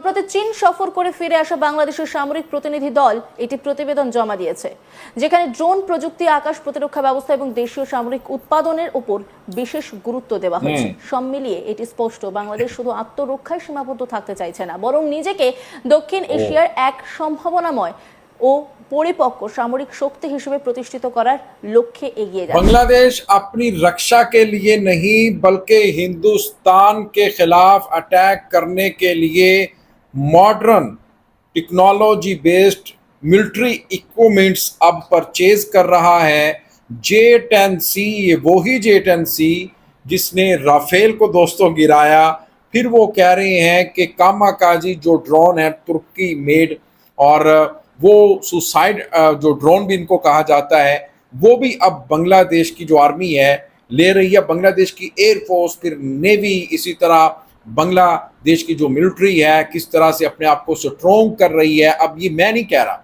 সম্প্রতি চীন সফর করে ফিরে আসা বাংলাদেশের সামরিক প্রতিনিধি দল একটি প্রতিবেদন জমা দিয়েছে, যেখানে ড্রোন প্রযুক্তি, আকাশ প্রতিরক্ষা ব্যবস্থা এবং দেশীয় সামরিক উৎপাদনের উপর বিশেষ গুরুত্ব দেওয়া হয়েছে। সব মিলিয়ে এটি স্পষ্ট, বাংলাদেশ শুধু আত্মরক্ষায় সীমাবদ্ধ থাকতে চাইছে না, বরং নিজেকে দক্ষিণ এশিয়ার এক সম্ভাবনাময় ও परिपक्व सामरिक शक्ति हिसेबे प्रतिष्ठित करार लक्ष्ये एगिए जाए। बांग्लादेश अपनी रक्षा के लिए नहीं बल्कि हिंदुस्तान के खिलाफ अटैक करने के लिए modern technology based military equipments अब परचेज कर रहा है। J-10C, ये वही J-10C जिसने राफेल को दोस्तों गिराया। फिर वो कह रहे हैं कि कामाकाजी जो ड्रोन है तुर्की मेड, और वो सुसाइड जो ड्रोन भी इनको कहा जाता है, वो भी अब बांग्लादेश की जो आर्मी है ले रही है। बांग्लादेश की एयरफोर्स, फिर नेवी, इसी तरह बांग्लादेश की जो मिलिट्री है किस तरह से अपने आप को स्ट्रॉन्ग कर रही है। अब ये मैं नहीं कह रहा,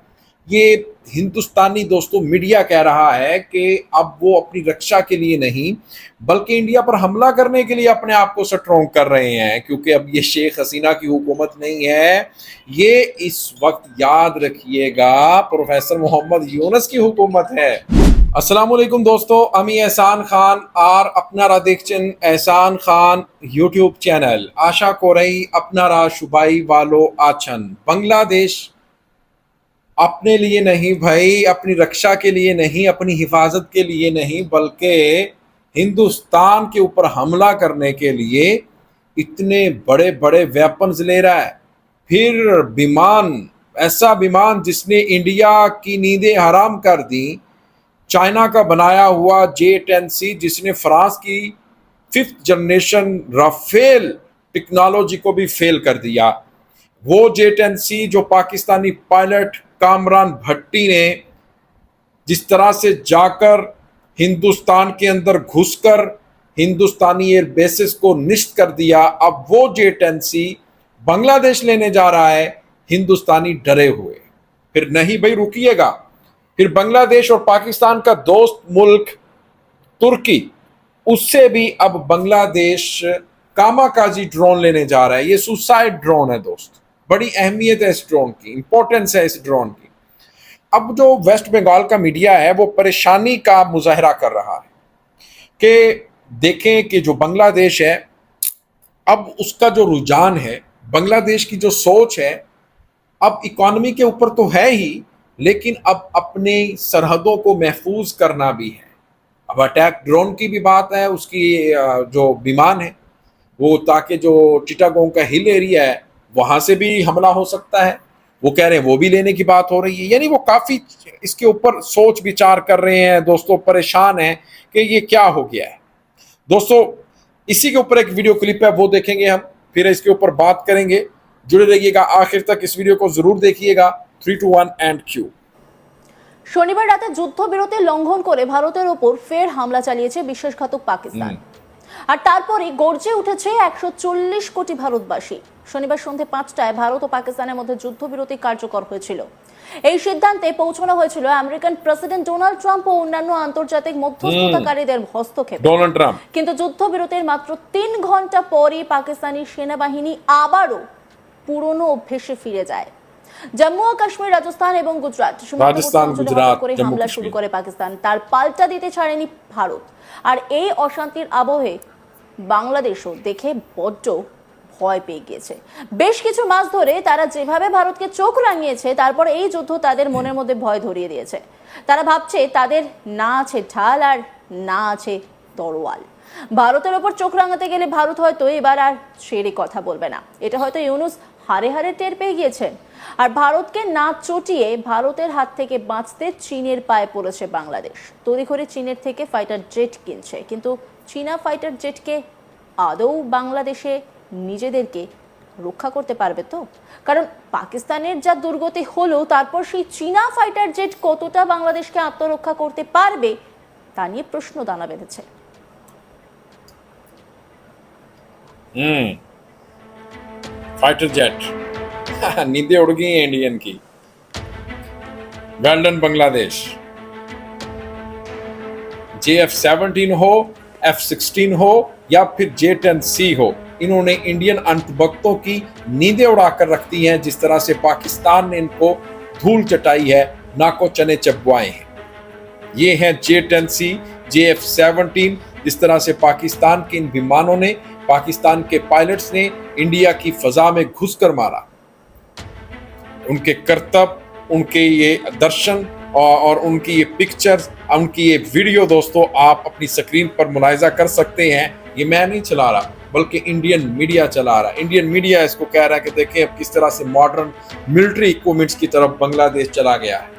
ये हिंदुस्तानी दोस्तों मीडिया कह रहा है कि अब वो अपनी रक्षा के लिए नहीं बल्कि इंडिया पर हमला करने के लिए अपने आप को स्ट्रॉन्ग कर रहे हैं, क्योंकि अब ये शेख हसीना की हुकूमत नहीं है, ये इस वक्त याद रखिएगा प्रोफेसर मोहम्मद यूनुस की हुकूमत है। अस्सलामुअलैकुम दोस्तों, আমি এহসান খান আর আপনারা দেখছেন এহসান খান ইউটিউব চ্যানেল। আশা করি আপনারা সবাই ভালো আছেন। बांग्लादेश अपने लिए नहीं भाई, अपनी रक्षा के लिए नहीं, अपनी हिफाजत के लिए नहीं, बल्कि हिंदुस्तान के ऊपर हमला करने के लिए इतने बड़े बड़े वेपन्स ले रहा है। फिर विमान, ऐसा विमान जिसने इंडिया की नींदें हराम कर दी, चाइना का बनाया हुआ J-10C, जिसने फ्रांस की 5th जनरेशन राफेल टेक्नोलॉजी को भी फेल कर दिया। वो J-10C जो पाकिस्तानी पायलट कामरान भट्टी ने जिस तरह से जाकर हिंदुस्तान के अंदर घुसकर हिंदुस्तानी एयर बेसिस को निष्ट कर दिया, अब वो J-10C बांग्लादेश लेने जा रहा है। हिंदुस्तानी डरे हुए। फिर नहीं भाई रुकिएगा, फिर बांग्लादेश और पाकिस्तान का दोस्त मुल्क तुर्की, उससे भी अब बांग्लादेश कामाकाजी ड्रोन लेने जा रहा है। ये सुसाइड ड्रोन है दोस्त, बड़ी अहमियत है इस ड्रोन की, इंपॉर्टेंस है इस ड्रोन की। अब जो वेस्ट बंगाल का मीडिया है वो परेशानी का मुजाहरा कर रहा है कि देखें कि जो बांग्लादेश है, अब उसका जो रुझान है, बांग्लादेश की जो सोच है, अब इकोनॉमी के ऊपर तो है ही, लेकिन अब अपने सरहदों को महफूज करना भी है। अब अटैक ड्रोन की भी बात है, उसकी जो विमान है वो, ताकि जो चिटागोंग का हिल एरिया है वहां से भी हमला हो सकता है, वो कह रहे हैं, वो भी लेने की बात हो रही है। यानी वो काफी इसके ऊपर सोच विचार कर रहे हैं दोस्तों, परेशान हैं कि ये क्या हो गया है। दोस्तों इसी के ऊपर एक वीडियो क्लिप है, वो देखेंगे हम, फिर इसके ऊपर बात करेंगे। जुड़े रहिएगा आखिर तक, इस वीडियो को जरूर देखिएगा। 3, 2, 1 एंड क्यू। শনিবার রাতে যুদ্ধবিরতি লঙ্ঘন করে ভারতের উপর ফের হামলা চালিয়েছে বিশ্বাসঘাতক পাকিস্তান, আর তারপরে গর্জে উঠেছে 140 কোটি ভারতবাসী। শনিবার সন্ধ্যে 5টায় ভারত ও পাকিস্তানের মধ্যে যুদ্ধবিরতি কার্যকর হয়েছিল। এই সিদ্ধান্তে পৌঁছানো হয়েছিল আমেরিকান প্রেসিডেন্ট ডোনাল্ড ট্রাম্প ও অন্যান্য আন্তর্জাতিক মধ্যস্থতাকারীদের হস্তক্ষেপে। কিন্তু যুদ্ধবিরতির মাত্র 3 ঘন্টা পরই পাকিস্তানি সেনাবাহিনী আবারও পুরনো অভ্যেসে ফিরে যায়। জম্মু ও কাশ্মীর, রাজস্থান এবং গুজরাট করে হামলা শুরু করে পাকিস্তান, তার পাল্টা দিতে ছাড়েনি ভারত। আর এই অশান্তির আবহে বাংলাদেশও দেখে বড্ড ভয় পেয়ে গিয়েছে। বেশ কিছু মাস ধরে তারা যেভাবে ভারতকে চোখ রাঙিয়েছে, তারপর এই যুদ্ধ তাদের মনের মধ্যে ভয় ধরিয়ে দিয়েছে। তারা ভাবছে তাদের না আছে ঢাল আর না আছে তরোয়াল। ভারতের ওপর চোখ রাঙাতে গেলে ভারত হয়তো এবার আর ছেড়ে কথা বলবে না। এটা হয়তো ইউনুস হারে হারে টের পেয়ে গিয়েছেন। আর ভারতকে না চটিয়ে ভারতের হাত থেকে বাঁচতে চীনের পায়ে পড়েছে বাংলাদেশ। তড়িঘড়ি চীনের থেকে ফাইটার জেট কিনছে, কিন্তু চীনা ফাইটার জেটকে আদৌ বাংলাদেশে নিজেদেরকে রক্ষা করতে পারবে তো? কারণ পাকিস্তানের যা দুর্গতি হলো, তারপর সেই চীনা ফাইটার জেট কতটা বাংলাদেশকে আত্মরক্ষা করতে পারবে তা নিয়ে প্রশ্ন দানা বেঁধেছে। फाइटर जेट नींदें उड़ गई हैं इंडियन की। Well done Bangladesh. JF-17 हो, F-16 हो या फिर J-10C हो, इन्होंने इंडियन अंधभक्तों की नींदें उड़ाकर रख दी हैं, जिस तरह से पाकिस्तान ने इनको धूल चटाई है, नाको चने चबवाए हैं। ये हैं J-10C, JF-17, जिस तरह से पाकिस्तान के इन विमानों ने, पाकिस्तान के पायलट्स ने इंडिया की फजा में घुसकर मारा। उनके करतब, उनके ये दर्शन और उनकी ये पिक्चर्स, उनकी ये वीडियो दोस्तों आप अपनी स्क्रीन पर मुलाहिजा कर सकते हैं। ये मैं नहीं चला रहा, बल्कि इंडियन मीडिया चला रहा है। इंडियन मीडिया इसको कह रहा है कि देखें अब किस तरह से मॉडर्न मिलिट्री इक्विपमेंट्स की तरफ बांग्लादेश चला गया है।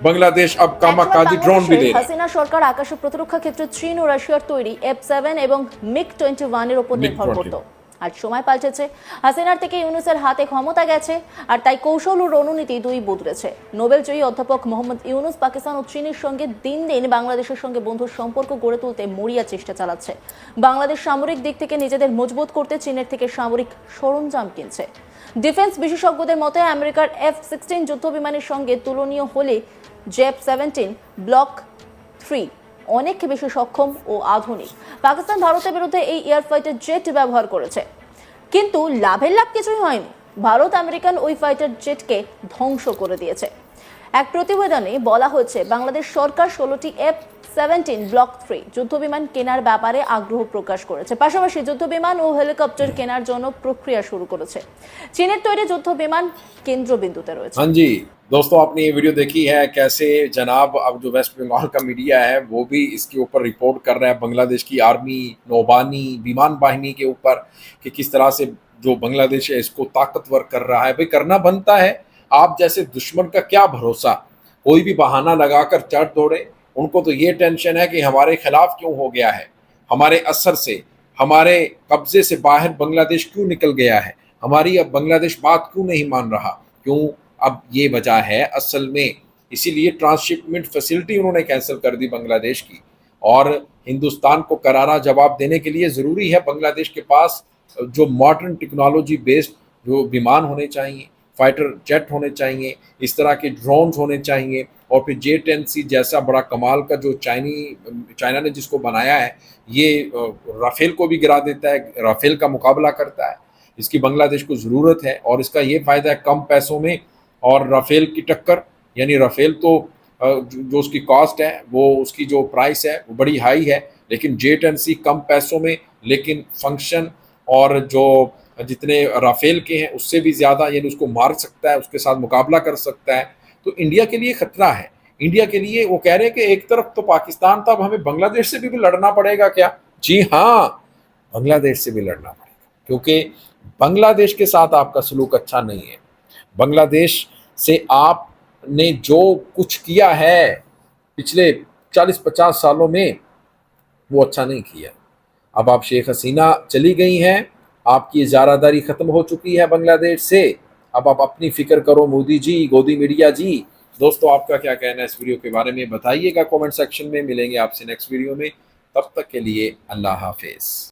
বাংলাদেশ अब কামাকাজি ড্রোন भी ले रहा है। হাসিনা সরকার আকাশে প্রতিরক্ষা ক্ষেত্রে চীন ও রাশিয়ার তৈরি F-7 এবং MiG-21 এর উপর নির্ভর করত। আর সময় পাল্টেছে, হাসিনার থেকে ইউনুসের হাতে ক্ষমতা গেছে, আর তাই কৌশল ও রণনীতি দুই বদলেছে। নোবেলজয়ী অধ্যাপক মোহাম্মদ ইউনুস পাকিস্তান ও চীনের সঙ্গে দিন দিন বাংলাদেশের সঙ্গে বন্ধুর সম্পর্ক গড়ে তুলতে মরিয়া চেষ্টা চালাচ্ছে। বাংলাদেশ সামরিক দিক থেকে নিজেদের মজবুত করতে চীনের থেকে সামরিক সরঞ্জাম কিনছে। ডিফেন্স বিশেষজ্ঞদের মতে আমেরিকার F-16 যুদ্ধ বিমানের সঙ্গে তুলনীয় হলে J-17 ব্লক 3 অনেক বেশি সক্ষম ও আধুনিক। পাকিস্তান ভারতের বিরুদ্ধে এই এয়ার ফাইটার জেট ব্যবহার করেছে, কিন্তু লাভের লাভ কিছুই হয়নি। ভারত আমেরিকান ওই ফাইটার জেটকে ধ্বংস করে দিয়েছে। এক প্রতিবেদনে বলা হয়েছে বাংলাদেশ সরকার 16টি F-17 ব্লক 3 যুদ্ধবিমান কেনার ব্যাপারে আগ্রহ প্রকাশ করেছে, পাশাপাশি যুদ্ধবিমান ও হেলিকপ্টার কেনার জন্য প্রক্রিয়া শুরু করেছে। চীনের তৈরি যুদ্ধবিমান কেন্দ্রবিন্দুতে রয়েছে। हाँ जी दोस्तों, आपने ये वीडियो देखी है कैसे जनाब अब जो वेस्ट बंगाल का मीडिया है वो भी इसके ऊपर रिपोर्ट कर रहा है बांग्लादेश की आर्मी, नौबानी, विमान बाहिनी के ऊपर कि किस तरह से जो बांग्लादेश है इसको ताकतवर कर रहा है। भाई करना बनता है, आप जैसे दुश्मन का क्या भरोसा, कोई भी बहाना लगाकर चढ़ दौड़े। उनको तो ये टेंशन है कि हमारे खिलाफ क्यों हो गया है, हमारे असर से, हमारे कब्जे से बाहर बांग्लादेश क्यों निकल गया है, हमारी अब बांग्लादेश बात क्यों नहीं मान रहा, क्यों? अब ये वजह है असल में, इसीलिए ट्रांसशिपमेंट फैसिलिटी उन्होंने कैंसिल कर दी बांग्लादेश की। और हिंदुस्तान को करारा जवाब देने के लिए ज़रूरी है बांग्लादेश के पास जो मॉडर्न टेक्नोलॉजी बेस्ड जो विमान होने चाहिए, फाइटर जेट होने चाहिए, इस तरह के ड्रोन्स होने चाहिए। और फिर J-10C जैसा बड़ा कमाल का जो चाइना ने जिसको बनाया है, ये राफेल को भी गिरा देता है, राफेल का मुकाबला करता है। इसकी बांग्लादेश को ज़रूरत है और इसका ये फ़ायदा है कम पैसों में और राफेल की टक्कर, यानी राफेल तो जो उसकी कॉस्ट है, वो उसकी जो प्राइस है वो बड़ी हाई है, लेकिन J-10C कम पैसों में लेकिन फंक्शन और जो जितने राफेल के हैं उससे भी ज़्यादा, यानी उसको मार सकता है, उसके साथ मुकाबला कर सकता है। तो इंडिया के लिए खतरा है। इंडिया के लिए वो कह रहे हैं कि एक तरफ तो पाकिस्तान था, अब हमें बांग्लादेश से भी लड़ना पड़ेगा क्या? जी हाँ, बांग्लादेश से भी लड़ना पड़ेगा, क्योंकि बांग्लादेश के साथ आपका सलूक अच्छा नहीं है। बांग्लादेश से आपने जो कुछ किया है पिछले 40-50 सालों में वो अच्छा नहीं किया। अब आप शेख हसीना चली गई हैं, आपकी ज़ारादारी ख़त्म हो चुकी है बांग्लादेश से। अब आप अपनी फ़िक्र करो मोदी जी, गोदी मीडिया जी। दोस्तों आपका क्या कहना है इस वीडियो के बारे में बताइएगा कमेंट सेक्शन में। मिलेंगे आपसे नेक्स्ट वीडियो में, तब तक के लिए अल्लाह हाफिज़।